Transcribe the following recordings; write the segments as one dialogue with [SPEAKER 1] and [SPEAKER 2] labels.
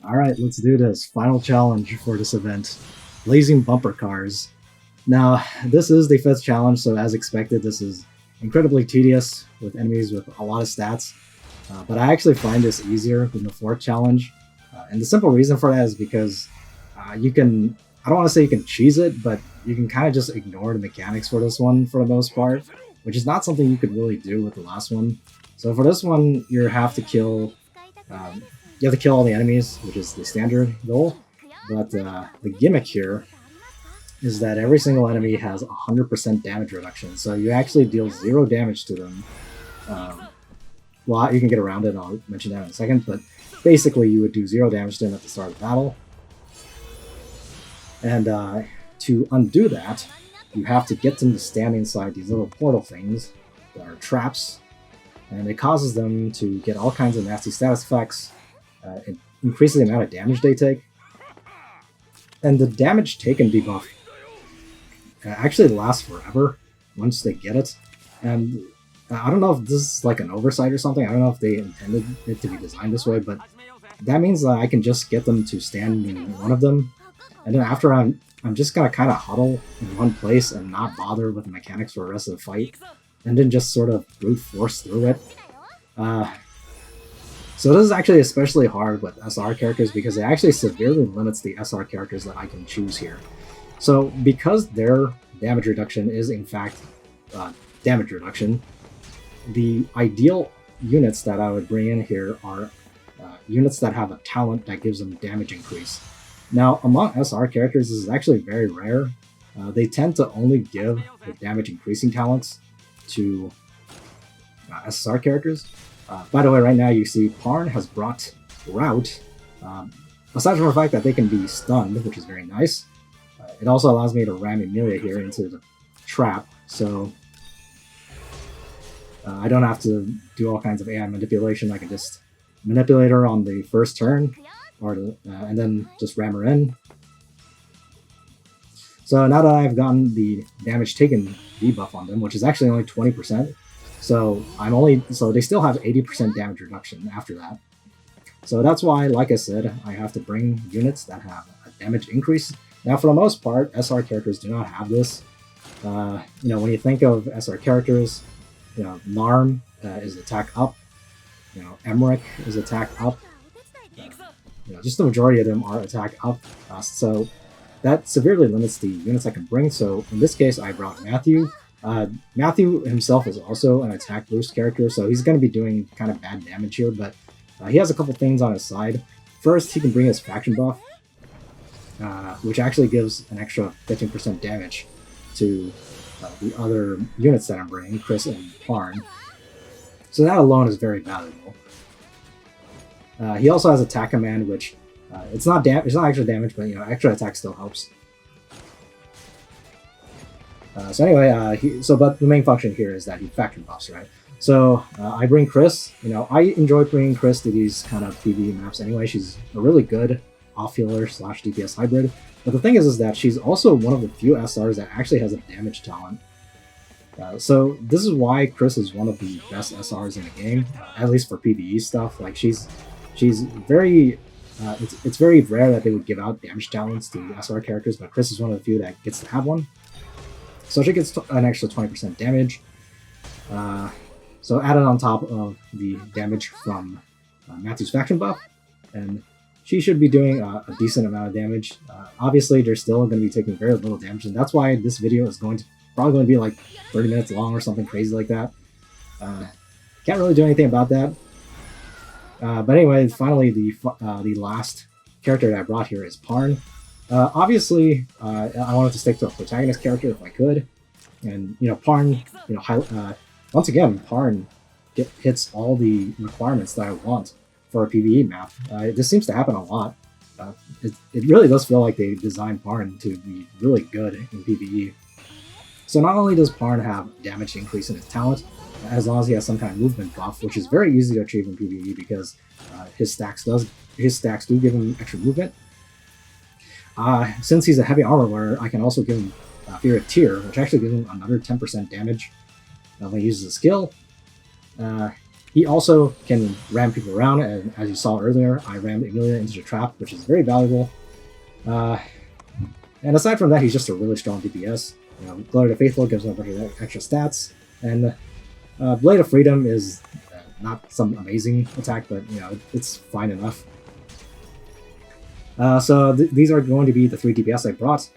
[SPEAKER 1] Alright, let's do this. Final challenge for this event. Blazing bumper cars. Now, this is the 5th challenge, so as expected, this is incredibly tedious with enemies with a lot of stats. But I actually find this easier than the 4th challenge. And the simple reason for that is because you can, I don't want to say you can cheese it, but you can kind of just ignore the mechanics for this one for the most part, which is not something you could really do with the last one. So for this one, you have to kill all the enemies, which is the standard goal. But the gimmick here is that every single enemy has 100% damage reduction, so you actually deal 0 damage to them. Well, you can get around it, I'll mention that in a second, but basically you would do 0 damage to them at the start of the battle. And to undo that, you have to get them to stand inside these little portal things that are traps, and it causes them to get all kinds of nasty status effects. It increases the amount of damage they take. And the damage taken debuff actually lasts forever once they get it. And I don't know if this is like an oversight or something. I don't know if they intended it to be designed this way, but that means that I can just get them to stand in one of them. And then after I'm just gonna kind of huddle in one place and not bother with the mechanics for the rest of the fight. And then just sort of brute force through it. So this is actually especially hard with SR characters because it actually severely limits the SR characters that I can choose here. So because their damage reduction is in fact damage reduction, the ideal units that I would bring in here are units that have a talent that gives them damage increase. Now among SR characters, this is actually very rare. They tend to only give the damage increasing talents to SR characters. By the way, right now you see Parn has brought Rout. Aside from the fact that they can be stunned, which is very nice, it also allows me to ram Emilia here into the trap, so I don't have to do all kinds of AI manipulation. I can just manipulate her on the first turn, and then just ram her in. So now that I've gotten the damage taken debuff on them, which is actually only 20%, so they still have 80% damage reduction after that. So that's why, like I said, I have to bring units that have a damage increase. Now, for the most part, SR characters do not have this. When you think of SR characters, Narm is attack up. Emmerich is attack up. Just the majority of them are attack up. So that severely limits the units I can bring. So in this case, I brought Matthew. Matthew himself is also an attack boost character, so he's going to be doing kind of bad damage here, but he has a couple things on his side. First, he can bring his faction buff, which actually gives an extra 15% damage to the other units that I'm bringing, Chris and Parn. So that alone is very valuable. He also has attack command, which it's not extra damage, but extra attack still helps. So anyway, but the main function here is that he faction buffs, right? So I bring Chris. I enjoy bringing Chris to these kind of PvE maps anyway. She's a really good off-healer / DPS hybrid. But the thing is that she's also one of the few SRs that actually has a damage talent. So this is why Chris is one of the best SRs in the game, at least for PvE stuff. Like she's very. It's very rare that they would give out damage talents to SR characters, but Chris is one of the few that gets to have one. So she gets an extra 20% damage. So added on top of the damage from Matthew's faction buff, and she should be doing a decent amount of damage. Obviously, they're still going to be taking very little damage, and that's why this video is probably going to be like 30 minutes long or something crazy like that. Can't really do anything about that. But anyway, finally, the last character that I brought here is Parn. Obviously, I wanted to stick to a protagonist character if I could, and Parn, once again, Parn hits all the requirements that I want for a PvE map. This seems to happen a lot. It really does feel like they designed Parn to be really good in PvE. So not only does Parn have damage increase in his talent, as long as he has some kind of movement buff, which is very easy to achieve in PvE because his stacks do give him extra movement. Since he's a heavy armor wearer, I can also give him Fear of Tear, which actually gives him another 10% damage when he uses a skill. He also can ram people around, and as you saw earlier, I rammed Emilia into the trap, which is very valuable. And aside from that, he's just a really strong DPS. Glory to Faithful gives him a bunch of extra stats, and Blade of Freedom is not some amazing attack, but it's fine enough. So these are going to be the 3 DPS I brought.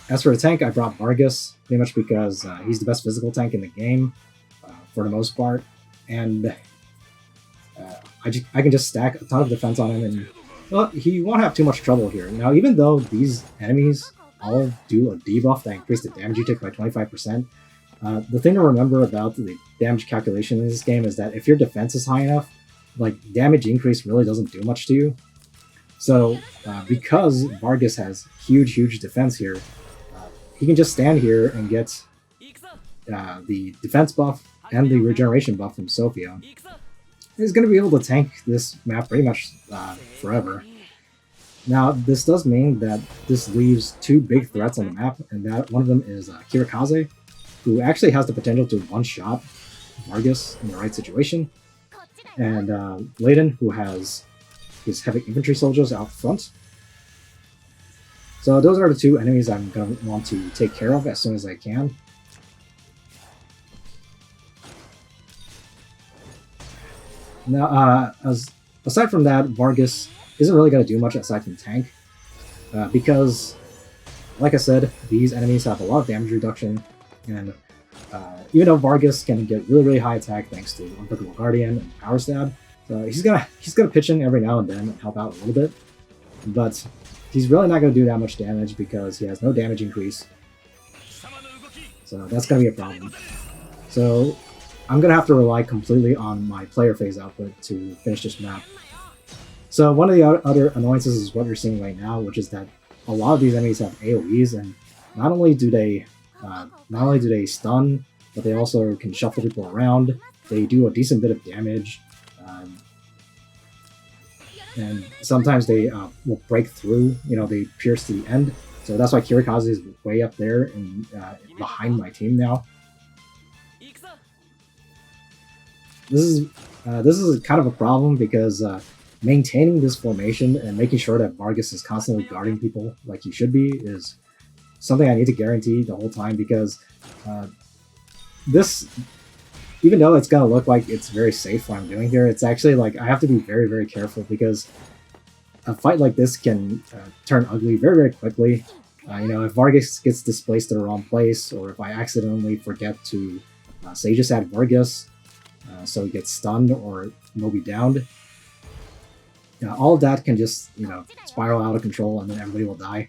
[SPEAKER 1] As for the tank, I brought Vargas, pretty much because he's the best physical tank in the game, for the most part, and I can just stack a ton of defense on him, and well, he won't have too much trouble here. Now, even though these enemies all do a debuff that increases the damage you take by 25%, the thing to remember about the damage calculation in this game is that if your defense is high enough, like, damage increase really doesn't do much to you. So, because Vargas has huge defense here, he can just stand here and get the defense buff and the regeneration buff from Sophia. He's going to be able to tank this map pretty much forever. Now, this does mean that this leaves 2 big threats on the map, and that one of them is Kirikaze, who actually has the potential to one-shot Vargas in the right situation, and Layden, who has his heavy infantry soldiers out front. So those are the 2 enemies I'm going to want to take care of as soon as I can. Now, aside from that, Vargas isn't really going to do much aside from tank, because, like I said, these enemies have a lot of damage reduction, and even though Vargas can get really high attack thanks to Unbreakable Guardian and Power Stab, he's gonna pitch in every now and then and help out a little bit, but he's really not going to do that much damage because he has no damage increase. So that's going to be a problem. So I'm going to have to rely completely on my player phase output to finish this map. So one of the other annoyances is what you're seeing right now, which is that a lot of these enemies have AoEs, and not only do they stun, but they also can shuffle people around. They do a decent bit of damage. And sometimes they will break through, they pierce to the end. So that's why Kirikaze is way up there and behind my team now. This is kind of a problem because maintaining this formation and making sure that Vargas is constantly guarding people like he should be is something I need to guarantee the whole time, because this, even though it's going to look like it's very safe what I'm doing here, it's actually like I have to be very careful, because a fight like this can turn ugly very quickly. If Vargas gets displaced to the wrong place, or if I accidentally forget to say just add Vargas, so he gets stunned or Moby downed, all of that can just spiral out of control, and then everybody will die.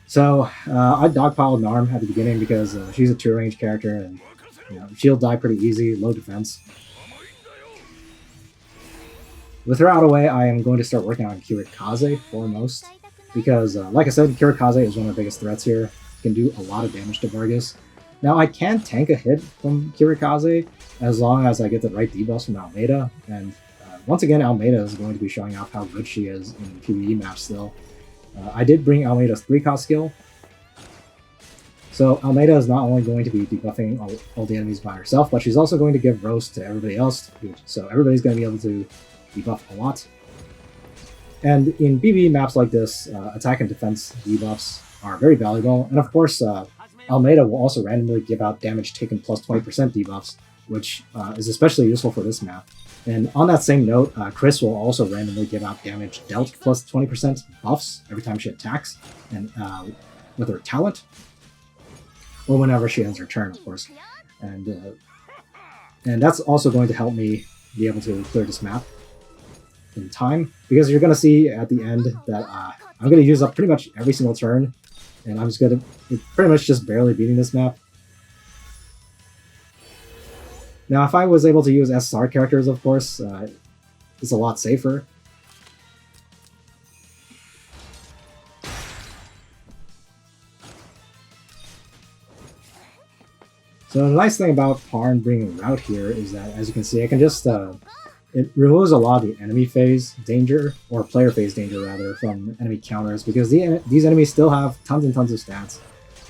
[SPEAKER 1] So I dogpiled Narm at the beginning because she's a 2-range character, and she'll die pretty easy, low defense. With her out of the way, I am going to start working on Kirikaze foremost, because like I said, Kirikaze is one of the biggest threats here. Can do a lot of damage to Vargas. Now, I can tank a hit from Kirikaze as long as I get the right debuffs from Almeida, and once again, Almeida is going to be showing off how good she is in PvE maps still. I did bring Almeida's 3-cost skill, so Almeida is not only going to be debuffing all the enemies by herself, but she's also going to give roast to everybody else, so everybody's going to be able to debuff a lot. And in PvE maps like this, attack and defense debuffs are very valuable, and of course, Almeida will also randomly give out damage taken plus 20% debuffs, which is especially useful for this map. And on that same note, Chris will also randomly give out damage dealt plus 20% buffs every time she attacks, and with her talent, or whenever she ends her turn, of course. And that's also going to help me be able to clear this map in time, because you're going to see at the end that I'm going to use up pretty much every single turn, and I'm just going to pretty much just barely beating this map. Now, if I was able to use SSR characters, of course, it's a lot safer. So the nice thing about Parn bringing Route here is that, as you can see, I can just it removes a lot of the enemy phase danger, or player phase danger rather, from enemy counters, because these enemies still have tons and tons of stats.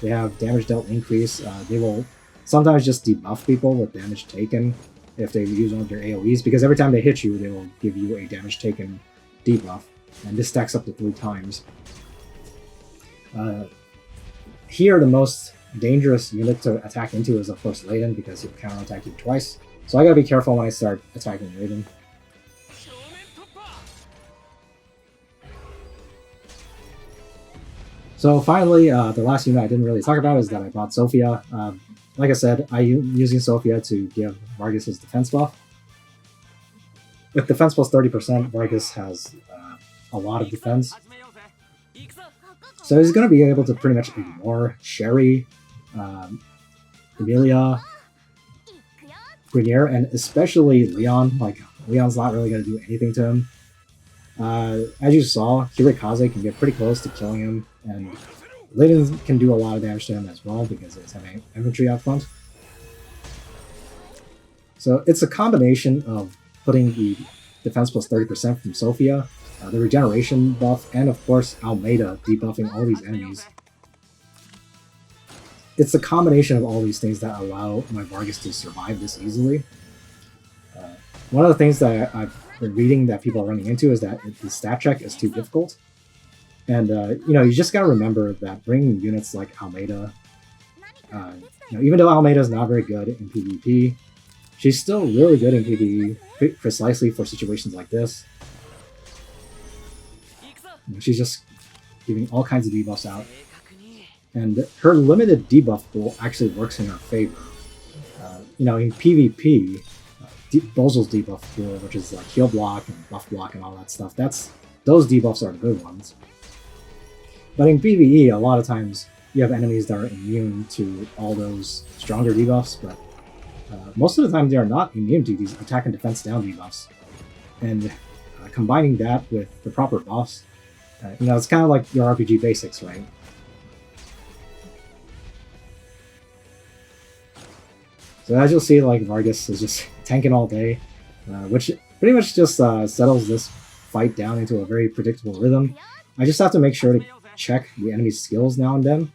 [SPEAKER 1] They have damage dealt increase. They will sometimes just debuff people with damage taken if they use one of their AoEs, because every time they hit you, they will give you a damage taken debuff, and this stacks up to 3 times. Here, the most dangerous unit to attack into is, of course, Raiden, because he'll counterattack you twice. So I gotta be careful when I start attacking Raiden. So finally, the last unit I didn't really talk about is that I bought Sophia. Like I said, I'm using Sophia to give Vargas his defense buff. With defense plus 30%, Vargas has a lot of defense. So he's going to be able to pretty much ignore Sherry, Emilia, Grenier, and especially Leon. Like, Leon's not really going to do anything to him. As you saw, Kirikaze can get pretty close to killing him, and Raiden can do a lot of damage to him as well because it's having infantry out front. So it's a combination of putting the defense plus 30% from Sophia, the regeneration buff, and of course Almeida debuffing all these enemies. It's a combination of all these things that allow my Vargas to survive this easily. One of the things that I've been reading that people are running into is that the stat check is too difficult. And, you just gotta remember that bringing units like Almeida, even though Almeida is not very good in PvP, she's still really good in PvE, precisely for situations like this. She's just giving all kinds of debuffs out. And her limited debuff pool actually works in her favor. In PvP, Bozel's debuff pool, which is like heal block and buff block and all that stuff, those debuffs are the good ones. But in PvE, a lot of times you have enemies that are immune to all those stronger debuffs, but most of the time they are not immune to these attack and defense down debuffs. And combining that with the proper buffs, it's kind of like your RPG basics, right? So as you'll see, like, Vargas is just tanking all day, which pretty much just settles this fight down into a very predictable rhythm. I just have to make sure to check the enemy's skills now and then,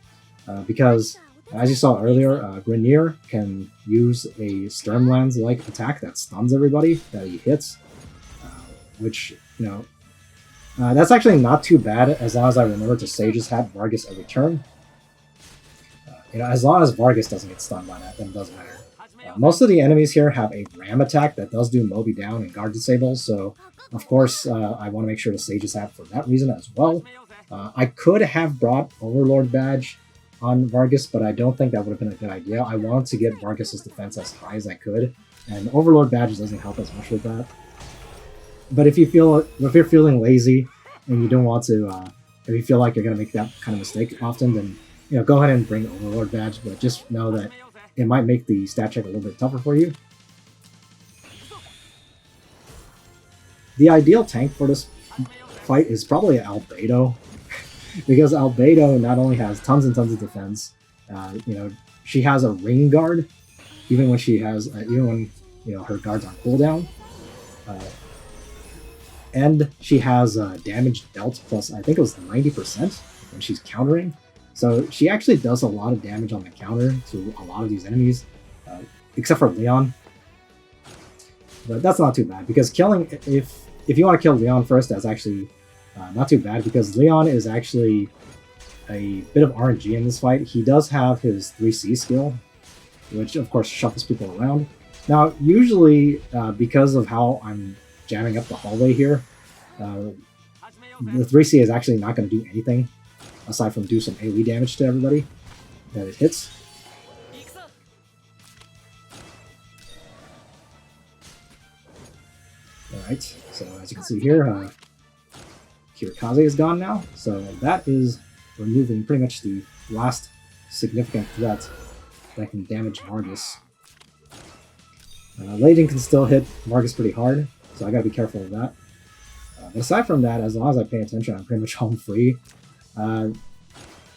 [SPEAKER 1] because as you saw earlier, Grenier can use a Sturmlands-like attack that stuns everybody that he hits, which, that's actually not too bad as long as I remember to Sage's Hat Vargas every turn. As long as Vargas doesn't get stunned by that, then it doesn't matter. Most of the enemies here have a ram attack that does do Moby down and guard disable, so of course I want to make sure to Sage's Hat for that reason as well. I could have brought Overlord Badge on Vargas, but I don't think that would have been a good idea. I wanted to get Vargas's defense as high as I could, and Overlord Badge doesn't help as much with that. But if you're feeling lazy and you don't want to, if you feel like you're going to make that kind of mistake often, then go ahead and bring Overlord Badge, but just know that it might make the stat check a little bit tougher for you. The ideal tank for this fight is probably Albedo, because Albedo not only has tons and tons of defense, she has a ring guard, even when her guards on cooldown, and she has damage dealt plus, I think it was 90% when she's countering. So she actually does a lot of damage on the counter to a lot of these enemies, except for Leon. But that's not too bad, because killing, if you want to kill Leon first, that's actually not too bad, because Leon is actually a bit of RNG in this fight. He does have his 3C skill, which of course shuffles people around. Now, usually, because of how I'm jamming up the hallway here, the 3C is actually not going to do anything aside from do some AoE damage to everybody that it hits. Alright, so as you can see here, Kirikaze is gone now, so that is removing pretty much the last significant threat that can damage Vargas. Raiden can still hit Vargas pretty hard, so I gotta be careful of that. But aside from that, as long as I pay attention, I'm pretty much home free.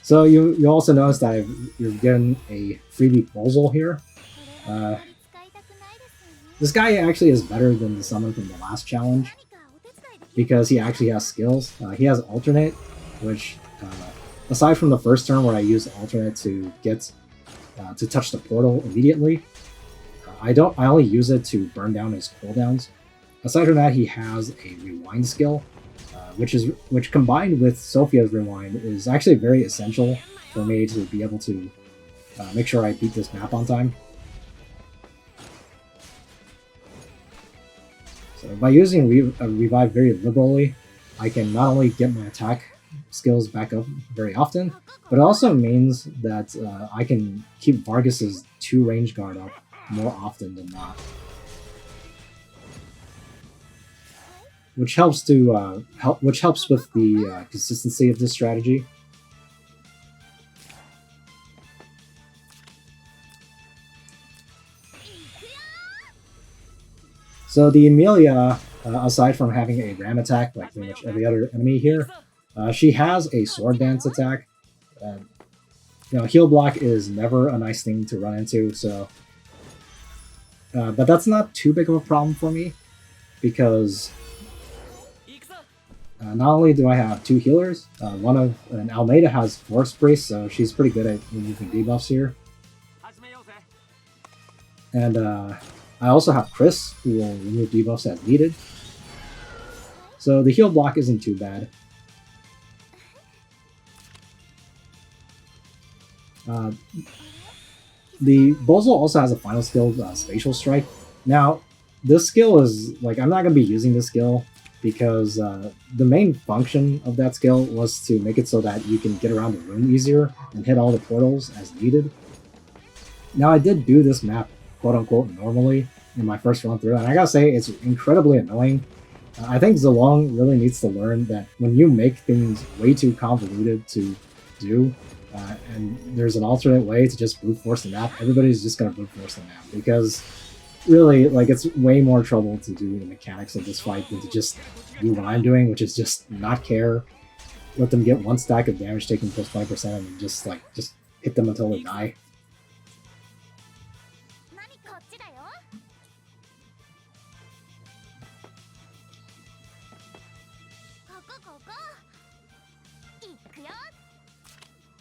[SPEAKER 1] So you also notice that you're getting a freebie Bozel here. This guy actually is better than the summon from the last challenge, because he actually has skills. He has Alternate, which, aside from the first turn where I used Alternate to get to touch the portal immediately. I only use it to burn down his cooldowns. Aside from that, he has a rewind skill, which combined with Sophia's rewind is actually very essential for me to be able to make sure I beat this map on time. So by using Revive very liberally, I can not only get my attack skills back up very often, but it also means that I can keep Vargas's 2 range guard up more often than not. Which helps to which helps with the consistency of this strategy. So the Emilia, aside from having a ram attack like pretty much every other enemy here, she has a sword dance attack. Heal block is never a nice thing to run into, so but that's not too big of a problem for me because not only do I have 2 healers, and Almeida has Force Brace, so she's pretty good at removing debuffs here. And I also have Chris, who will remove debuffs as needed. So the heal block isn't too bad. The Bozo also has a final skill, Spatial Strike. Now, this skill is, like, I'm not going to be using this skill because the main function of that skill was to make it so that you can get around the room easier and hit all the portals as needed. Now, I did do this map quote-unquote normally in my first run through, and I gotta say, it's incredibly annoying. I think Zilong really needs to learn that when you make things way too convoluted to do, and there's an alternate way to just brute force the map, everybody's just gonna brute force the map, because really, like, it's way more trouble to do the mechanics of this fight than to just do what I'm doing, which is just not care, let them get 1 stack of damage taken plus 20% and just hit them until they die.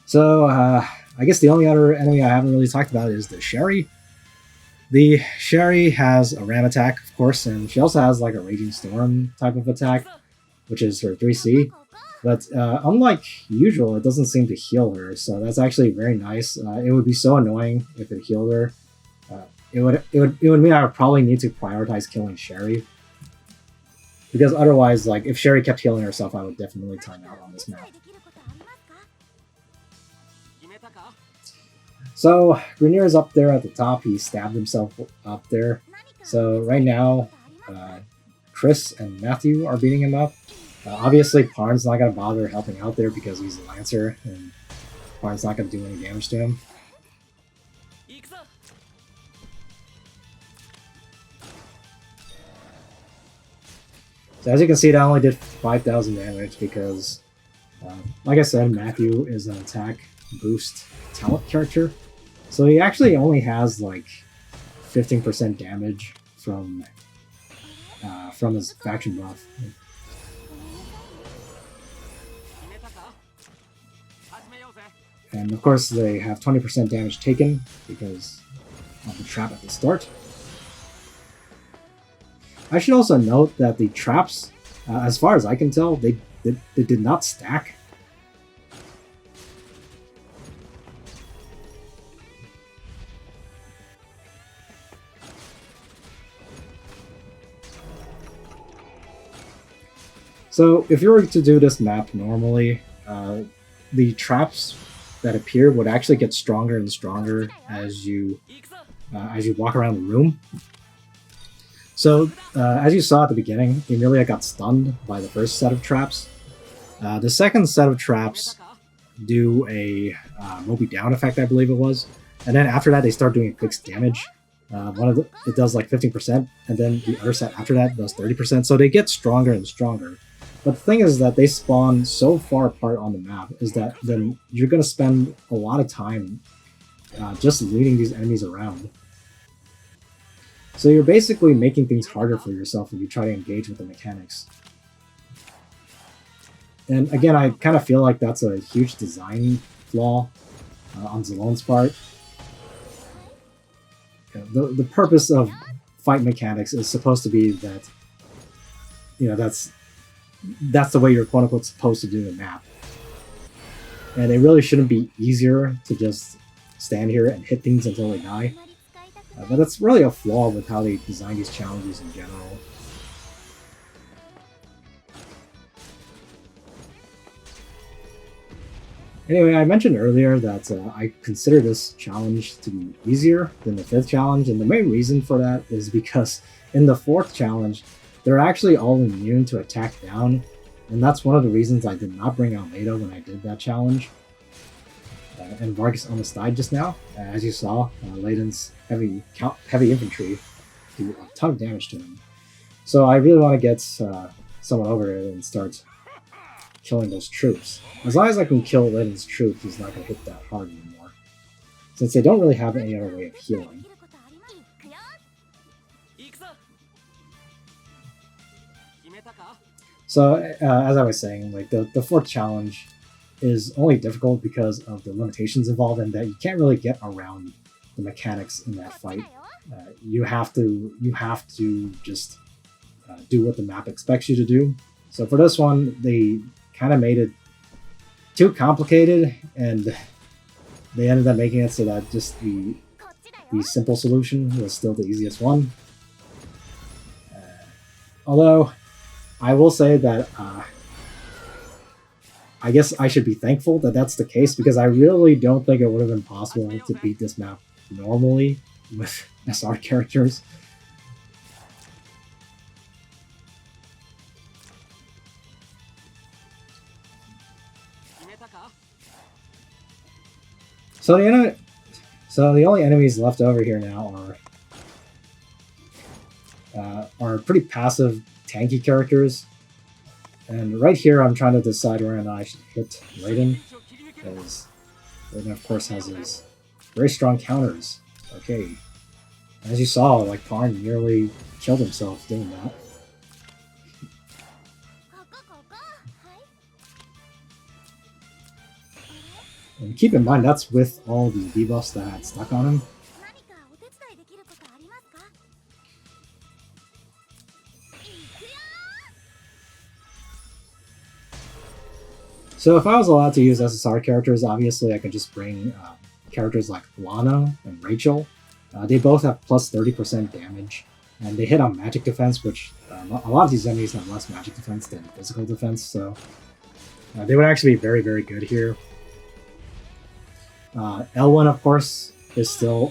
[SPEAKER 1] So, I guess the only other enemy I haven't really talked about is the Sherry. The Sherry has a ram attack, of course, and she also has like a Raging Storm type of attack, which is her 3C. But unlike usual, it doesn't seem to heal her, so that's actually very nice. It would be so annoying if it healed her. It would mean I would probably need to prioritize killing Sherry, because otherwise, like, if Sherry kept healing herself, I would definitely time out on this map. So, Grenier is up there at the top. He stabbed himself up there. So right now, Chris and Matthew are beating him up. Obviously, Parn's not going to bother helping out there because he's a Lancer, and Parn's not going to do any damage to him. So as you can see, that only did 5,000 damage because, like I said, Matthew is an attack boost talent character. So he actually only has like 15% damage from his faction buff. And of course they have 20% damage taken because of the trap at the start. I should also note that the traps, as far as I can tell, they did not stack. So if you were to do this map normally, the traps that appear would actually get stronger and stronger as you walk around the room. So as you saw at the beginning, Emilia got stunned by the first set of traps. The second set of traps do a Moby Down effect, I believe it was, and then after that they start doing fixed damage. It does like 15%, and then the other set after that does 30%. So they get stronger and stronger. But the thing is that they spawn so far apart on the map is that then you're going to spend a lot of time just leading these enemies around. So you're basically making things harder for yourself if you try to engage with the mechanics. And again, I kind of feel like that's a huge design flaw on Zalon's part. the purpose of fight mechanics is supposed to be that that's the way you're quote unquote supposed to do the map, and it really shouldn't be easier to just stand here and hit things until they die. But that's really a flaw with how they design these challenges in general. Anyway, I mentioned earlier that I consider this challenge to be easier than the 5th challenge, and the main reason for that is because in the 4th challenge, they're actually all immune to attack down, and that's one of the reasons I did not bring out Mato when I did that challenge. And Vargas almost died just now. As you saw, Leiden's heavy infantry do a ton of damage to him. So I really want to get someone over there and start killing those troops. As long as I can kill Leiden's troops, he's not going to hit that hard anymore, since they don't really have any other way of healing. So, as I was saying, like the 4th challenge is only difficult because of the limitations involved, and that you can't really get around the mechanics in that fight. You have to just do what the map expects you to do. So for this one, they kind of made it too complicated, and they ended up making it so that just the simple solution was still the easiest one. Although I will say that I guess I should be thankful that that's the case, because I really don't think it would have been possible to beat this map normally with SR characters. So the only enemies left over here now are pretty passive, tanky characters. And right here, I'm trying to decide where or not I should hit Raiden, because Raiden, of course, has his very strong counters. Okay, as you saw, like Parn nearly killed himself doing that. And keep in mind, that's with all the debuffs that had stuck on him. So if I was allowed to use SSR characters, obviously I could just bring characters like Lana and Rachel. They both have plus 30% damage, and they hit on magic defense, which a lot of these enemies have less magic defense than physical defense, so they would actually be very, very good here. Elwyn, of course, is a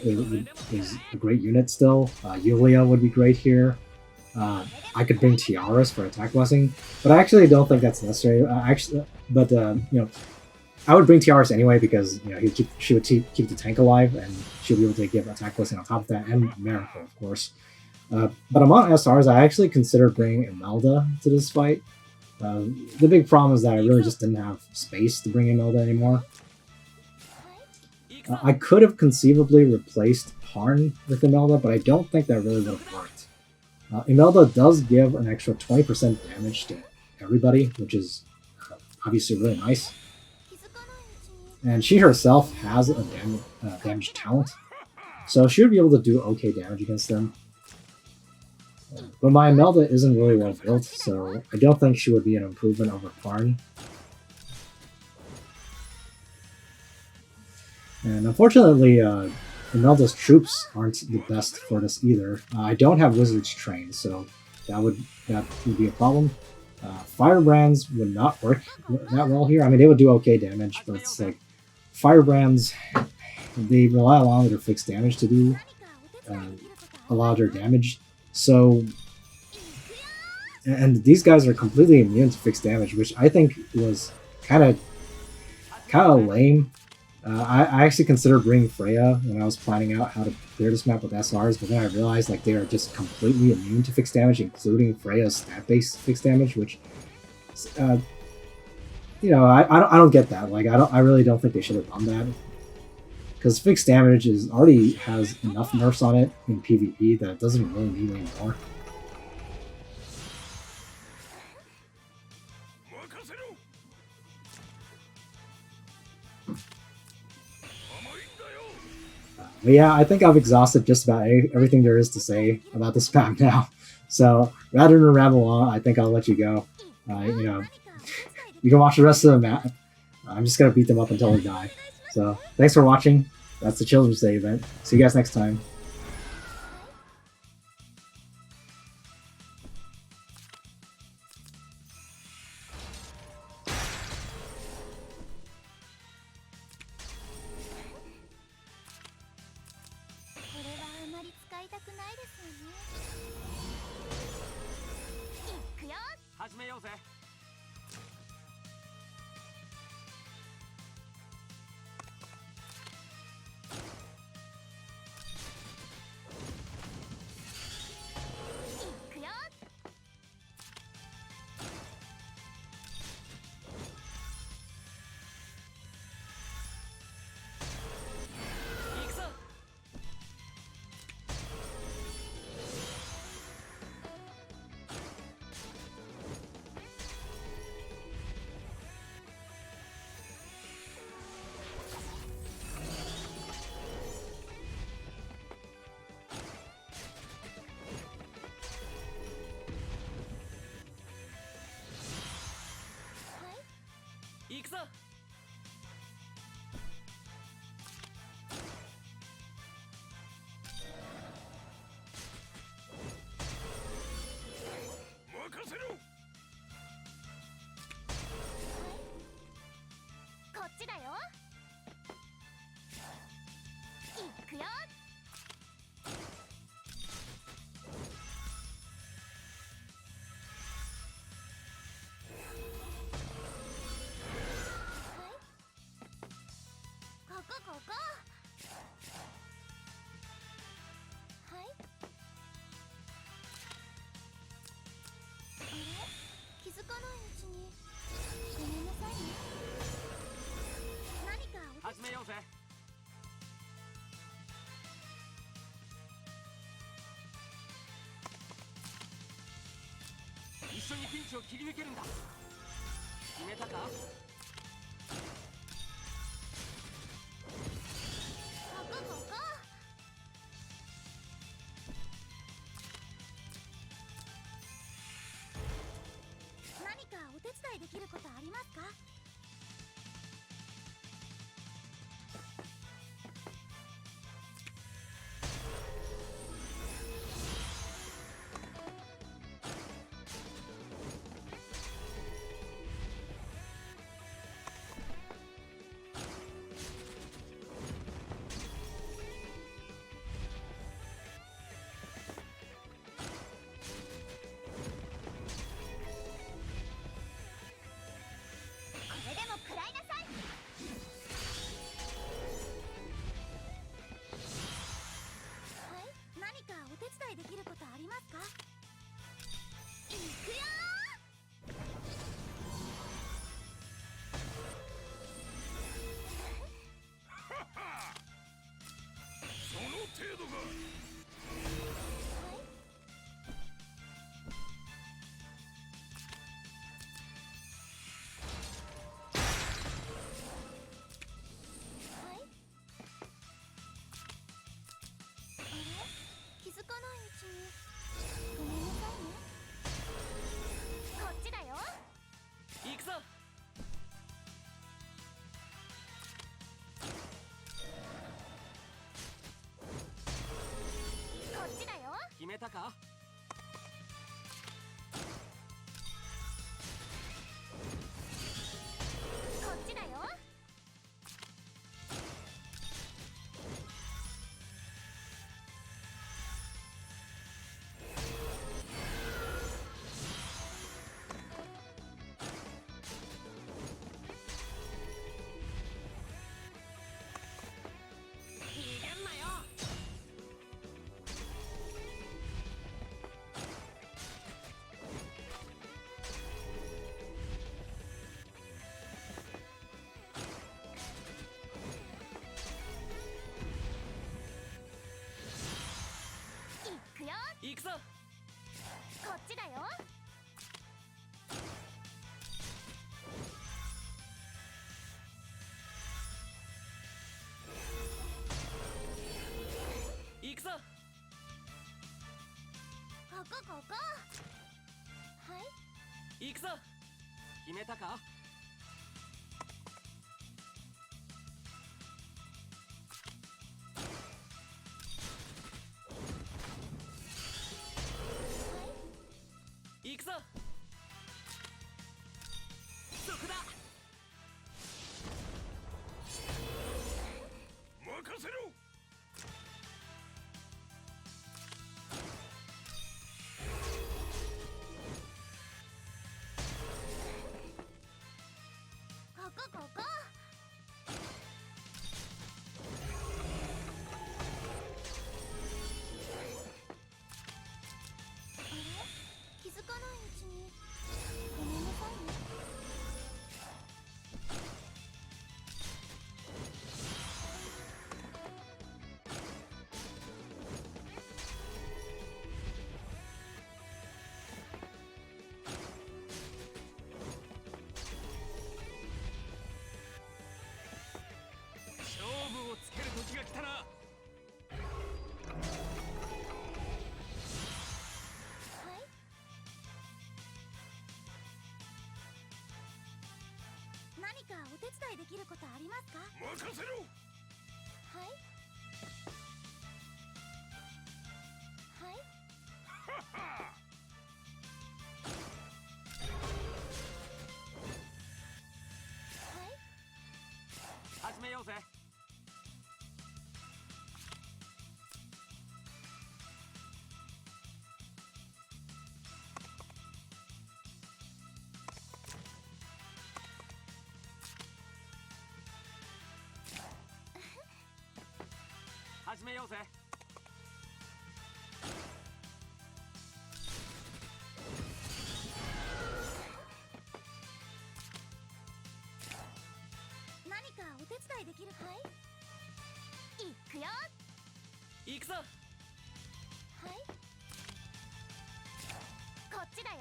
[SPEAKER 1] great unit still. Yulia would be great here. I could bring Tiaras for attack blessing, but I actually don't think that's necessary. I would bring Tiaras anyway, because she would keep the tank alive, and she'll be able to give attack blessing on top of that, and Miracle, of course. But among SRs, I actually considered bringing Imelda to this fight. The big problem is that I really just didn't have space to bring Imelda anymore. I could have conceivably replaced Parn with Imelda, but I don't think that really would have worked. Imelda does give an extra 20% damage to everybody, which is obviously really nice. And she herself has a damage talent, so she would be able to do okay damage against them. But my Imelda isn't really well built, so I don't think she would be an improvement over Parn. And unfortunately, Imelda's troops aren't the best for this either. I don't have wizards trained, so that would be a problem. Firebrands would not work that well here. I mean, they would do okay damage, but it's like Firebrands, they rely a lot on their fixed damage to do a lot of their damage. So, and these guys are completely immune to fixed damage, which I think was kind of lame. I actually considered bringing Freya when I was planning out how to clear this map with SRs, but then I realized like they are just completely immune to fixed damage, including Freya's stat-based fixed damage, which, I don't get that. Like I really don't think they should have done that, because fixed damage already has enough nerfs on it in PvE that it doesn't really need any more. But yeah, I think I've exhausted just about everything there is to say about this map now. So rather than ramble on, I think I'll let you go. You can watch the rest of the map. I'm just gonna beat them up until they die. So thanks for watching. That's the Children's Day event. See you guys next time.
[SPEAKER 2] くぞ。決めたか？行くぞ。そこだ。
[SPEAKER 3] 任せろ。
[SPEAKER 4] ここあれ、気づかないうちにごめんなさいね。
[SPEAKER 3] 勝負をつける時が来たな。
[SPEAKER 4] 何かお手伝いできることありますか？
[SPEAKER 3] 任せろ。
[SPEAKER 4] はいはい。
[SPEAKER 3] はっは。
[SPEAKER 2] 始めようぜ。始めようぜ。
[SPEAKER 4] 何かお手伝いできる？はい。行くよ。
[SPEAKER 2] 行くぞ。
[SPEAKER 4] はい。こっちだよ。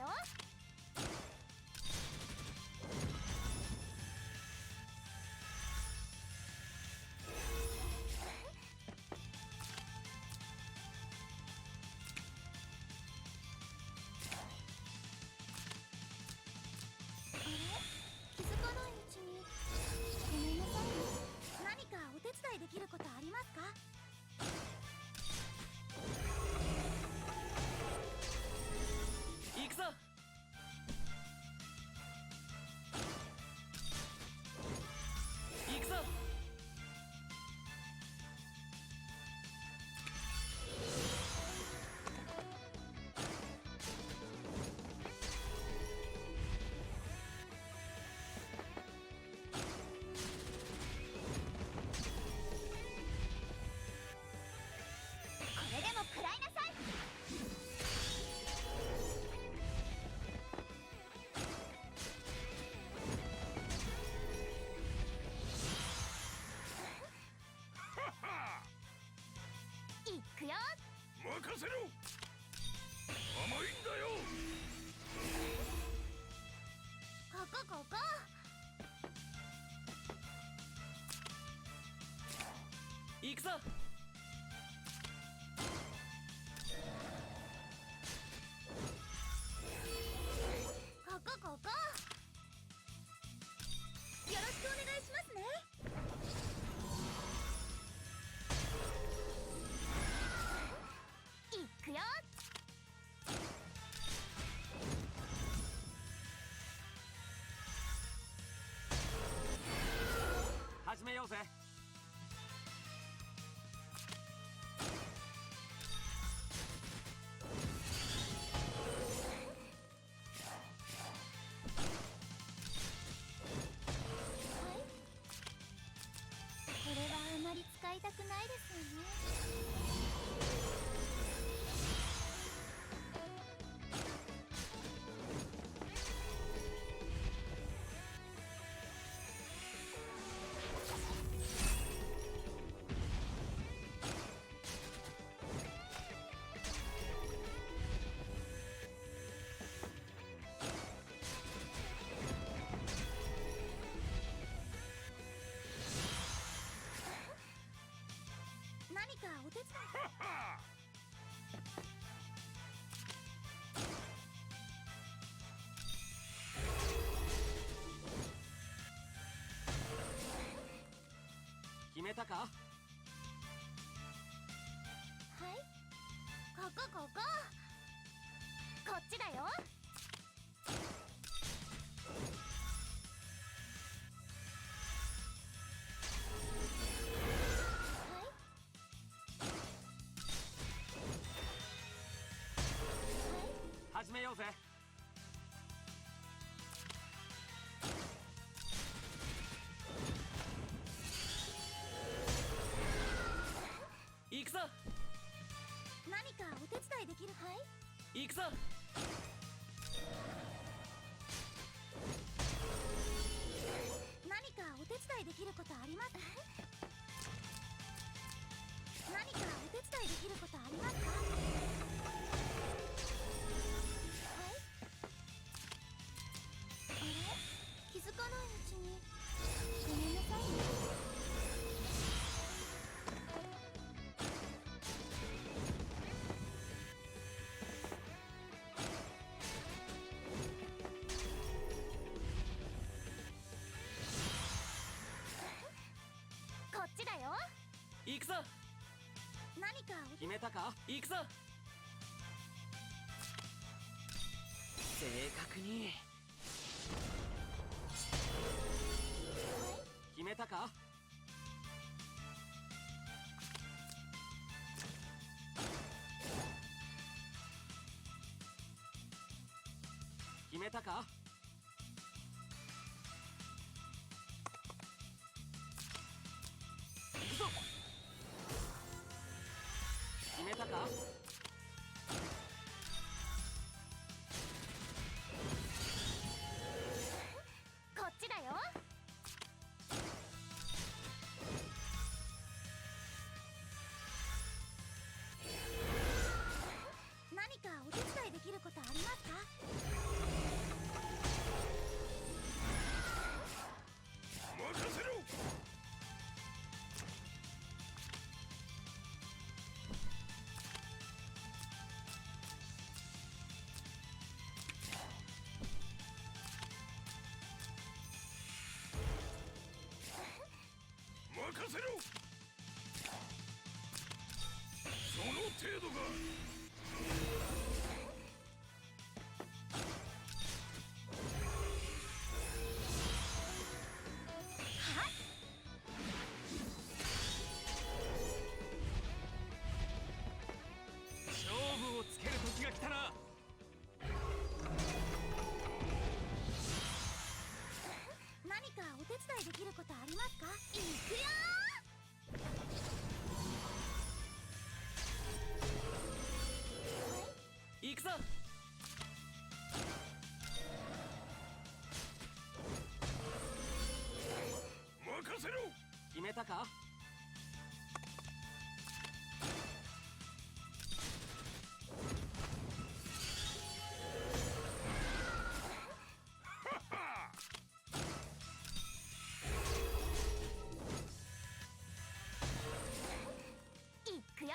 [SPEAKER 4] 気づかないうちにごめんなさいね。何かお手伝いできることありますか？
[SPEAKER 2] 行くぞ。行くぞ。
[SPEAKER 4] これでも食らいなさい。
[SPEAKER 3] はっは。
[SPEAKER 4] 行くよ。
[SPEAKER 3] 任せろ。甘いんだよ。
[SPEAKER 4] ここ。
[SPEAKER 2] 行くぞ。
[SPEAKER 4] ここ。よろしくお願いしますね。行くよ。
[SPEAKER 2] 始めようぜ。
[SPEAKER 4] これはあまり使いたくないですよね。何かお手伝い？
[SPEAKER 3] はっは。
[SPEAKER 2] めたか。
[SPEAKER 4] はい、こっちだよ。
[SPEAKER 2] 始めようぜ。行くぞ。
[SPEAKER 4] 何かお手伝いできる？はい、
[SPEAKER 2] 行くぞ。
[SPEAKER 4] 何かお手伝いできることあります？何かお手伝いできることありますか？はい、あれ、気づかないうちにごめんなさいね。こっちだよ。
[SPEAKER 2] 行くぞ。
[SPEAKER 4] 何か
[SPEAKER 2] 決めたか。行くぞ。正確に。決めたか。決めたか。行くぞ。決めたか。
[SPEAKER 4] こっちだよ。何かお手伝いできることありますか？
[SPEAKER 3] 任せろ。任せろ。その程度が。
[SPEAKER 2] 勝負をつける時が来たな。
[SPEAKER 4] 何かお手伝いできることありますか？いくよ
[SPEAKER 2] 行くぞ。
[SPEAKER 3] 任せろ。
[SPEAKER 2] 決めたか。
[SPEAKER 4] いくよ。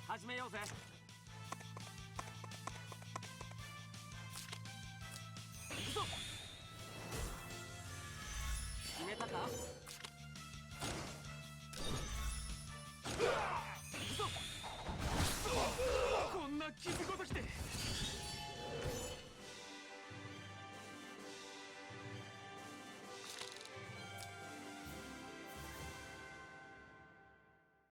[SPEAKER 2] 始めようぜ。